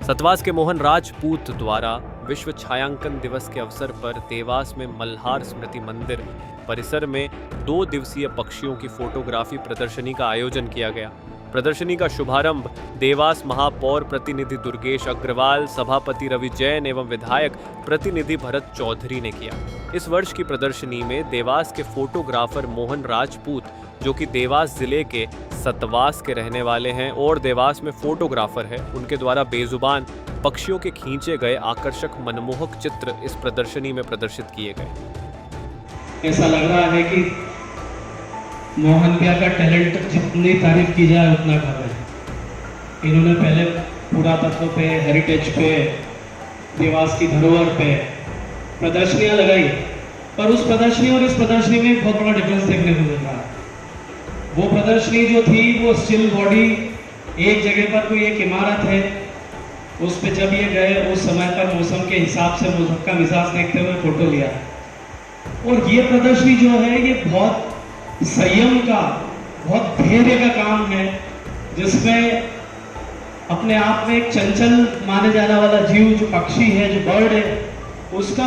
सतवास के मोहन राजपूत द्वारा विश्व छायांकन दिवस के अवसर पर देवास में मल्हार स्मृति मंदिर परिसर में 2 दिवसीय पक्षियों की फोटोग्राफी प्रदर्शनी का आयोजन किया गया। प्रदर्शनी का शुभारंभ देवास महापौर प्रतिनिधि दुर्गेश अग्रवाल, सभापति रवि जैन एवं विधायक प्रतिनिधि भरत चौधरी ने किया। इस वर्ष की प्रदर्शनी में देवास के फोटोग्राफर मोहन राजपूत, जो कि देवास जिले के सतवास के रहने वाले हैं और देवास में फोटोग्राफर है, उनके द्वारा बेजुबान पक्षियों के खींचे गए आकर्षक मनमोहक चित्र इस प्रदर्शनी में प्रदर्शित किए गए। ऐसा लग रहा है कि मोहन भैया का टैलेंट जितनी तारीफ की जाए उतना कम है। इन्होंने पहले पुरातत्व पे, हेरिटेज पे, देवास की धरोहर पे प्रदर्शनियां लगाई, पर उस प्रदर्शनी और इस प्रदर्शनी में बहुत बड़ा डिफरेंस देखने को मिल रहा है। वो प्रदर्शनी जो थी वो स्टिल बॉडी, एक जगह पर कोई एक इमारत है, उस पे जब ये गए उस समय पर मौसम के हिसाब से मौसम का मिजाज देखते हुए फोटो लिया। और ये प्रदर्शनी जो है ये बहुत संयम का, बहुत धैर्य का काम है, जिसमें अपने आप में एक चंचल माने जाने वाला जीव जो पक्षी है, जो बर्ड है, उसका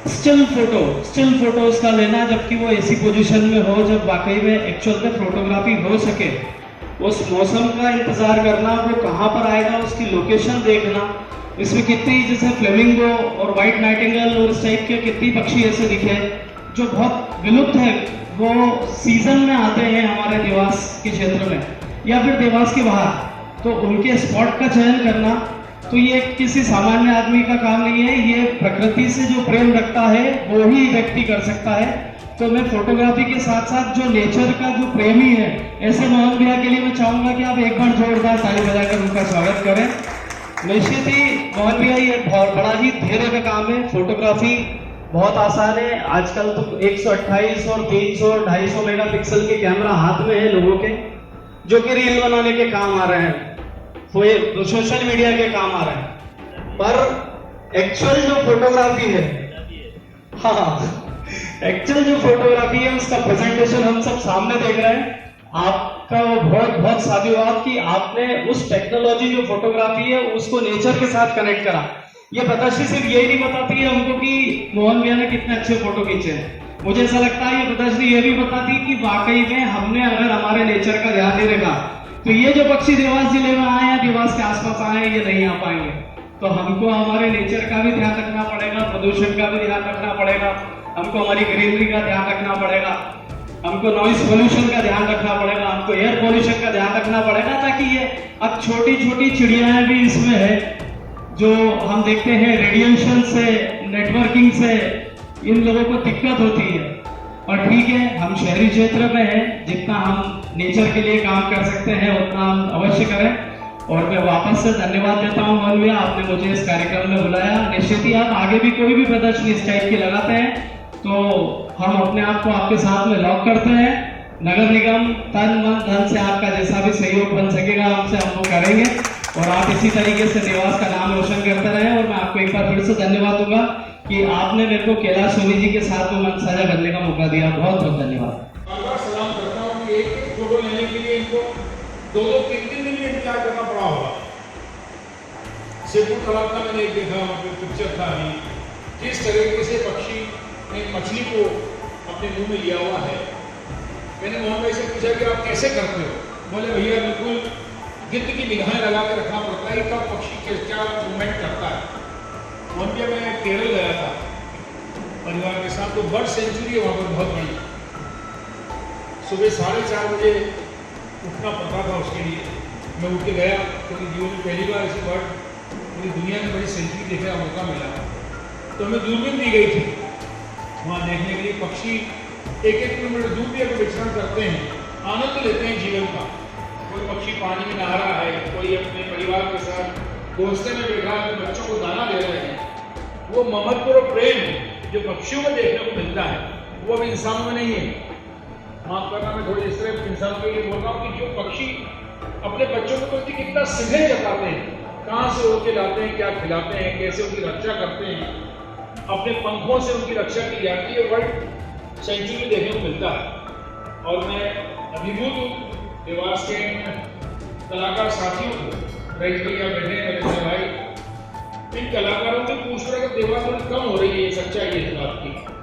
स्टिल फोटो उसका लेना, जबकि वो ऐसी पोजीशन में हो जब वाकई में एक्चुअल में फोटोग्राफी हो सके। उस मौसम का इंतजार करना, वो कहाँ पर आएगा उसकी लोकेशन देखना, इसमें कितनी जैसे फ्लेमिंगो और व्हाइट नाइटिंगेल और इस टाइप के कितनी पक्षी ऐसे दिखे जो बहुत विलुप्त है, वो सीजन में आते हैं हमारे देवास के क्षेत्र में या फिर देवास के बाहर, तो उनके स्पॉट का चयन करना तो ये किसी सामान्य आदमी का काम नहीं है। ये प्रकृति से जो प्रेम रखता है वो ही व्यक्ति कर सकता है। तो मैं फोटोग्राफी के साथ साथ जो नेचर का जो प्रेमी है, ऐसे मोहन भैया के लिए मैं चाहूंगा कि आप एक बार जोरदार ताली बजाकर उनका स्वागत करें। निश्चित ही मोहन भैया ये बहुत बड़ा ही धैर्य का काम है। फोटोग्राफी बहुत आसान है। आजकल तो 128 और 300 और 250 मेगापिक्सल के कैमरा हाथ में है लोगों के, जो कि रील बनाने के काम आ रहे हैं, वो सोशल मीडिया के काम आ रहे हैं। पर एक्चुअल जो फोटोग्राफी है, एक्चुअल जो फोटोग्राफी है उसका प्रेजेंटेशन हम सब सामने देख रहे हैं। आपका बहुत बहुत साधुवाद कि आपने उस टेक्नोलॉजी जो फोटोग्राफी है उसको नेचर के साथ कनेक्ट करा। ये प्रदर्शनी सिर्फ यही नहीं बताती है हमको कि मोहन भैया ने कितने अच्छे फोटो खींचे हैं। मुझे ऐसा लगता है ये प्रदर्शनी ये भी बताती कि वाकई में हमने अगर हमारे नेचर का ध्यान नहीं रखा तो ये जो पक्षी देवास जिले में आए या देवास के आसपास आए ये नहीं आ पाएंगे। तो हमको हमारे नेचर का भी ध्यान रखना पड़ेगा, प्रदूषण का भी ध्यान रखना पड़ेगा, हमको हमारी ग्रीनरी का ध्यान रखना पड़ेगा, हमको नॉइस पोल्यूशन का ध्यान रखना पड़ेगा, हमको एयर पोल्यूशन का ध्यान रखना पड़ेगा, ताकि ये अब छोटी छोटी चिड़ियाएं भी इसमें है जो हम देखते हैं रेडिएशन से, नेटवर्किंग से इन लोगों को दिक्कत होती है। और ठीक है, हम शहरी क्षेत्र में हैं, जितना हम नेचर के लिए काम कर सकते हैं उतना हम अवश्य करें। और मैं वापस से धन्यवाद देता हूँ मोहन भैया, आपने मुझे इस कार्यक्रम में बुलाया। निश्चित ही आप आगे भी कोई भी प्रदर्शनी इस टाइप की लगाते हैं तो हम अपने आप को आपके साथ में लॉक करते हैं। नगर निगम तन मन धन से आपका जैसा भी सहयोग बन सकेगा हमसे हम वो करेंगे, और आप इसी तरीके से देवास का नाम रोशन करते रहें। और मैं आपको एक बार फिर से धन्यवाद दूंगा कि आपने मेरे को कैलाश सोनी जी के साथ में मंच साझा करने का मौका दिया। बहुत बहुत धन्यवाद। सलाम करता हूँ कि एक फोटो लेने के लिए इनको 2-3 दिन इंतजार करना पड़ा होगा। शेरपुर तालाब का मैंने एक देखा, वहाँ पे पिक्चर था अभी, किस तरीके से पक्षी ने मछली को अपने मुंह में लिया हुआ है। मैंने मोहन भाई से पूछा कि आप कैसे करते हो? बोले भैया बिल्कुल गिद्ध की निगाहें लगा के रखना पड़ता है, कब पक्षी क्या मूवमेंट करता है। मोहन भैया मैं केरल गया था परिवार के साथ, तो बर्ड सेंचुरी है वहाँ पर बहुत बड़ी। सुबह 4:30 बजे उठना पड़ता था उसके लिए। मैं उठ के गया क्योंकि जीवन में पहली बार ऐसी बर्ड पूरी दुनिया में बड़ी सेंचुरी देखने का मौका मिला। तो हमें दूरबीन दी गई थी वहाँ देखने के लिए। पक्षी 1-1 किलोमीटर दूर भी अगर विचरण करते हैं, आनंद लेते हैं जीवन का। कोई पक्षी पानी में नहा रहा है, कोई अपने परिवार के साथ घोंसले में बैठा है, बच्चों को दाना दे रहे हैं। वो ममत्व और प्रेम जो पक्षियों में देखने को मिलता है वो अब इंसानों में नहीं है। माफ करना, मैं थोड़ी इस तरह इंसान के लिए बोल रहा हूँ कि जो पक्षी अपने बच्चों को प्रति कितना स्नेह जताते हैं, कहाँ से उड़ के लाते हैं, क्या खिलाते हैं, कैसे उनकी रक्षा करते हैं, अपने पंखों से उनकी रक्षा की जाती है, वर्ल्ड सेंचुरी देखने को मिलता है। और मैं अभिभूत हूँ देवास के कलाकार साथियों को, रईस भैया बैठे हैं लोग भी पूछ रहे हैं कि देवास में कम हो रही है, सच्चाई है इस बात की।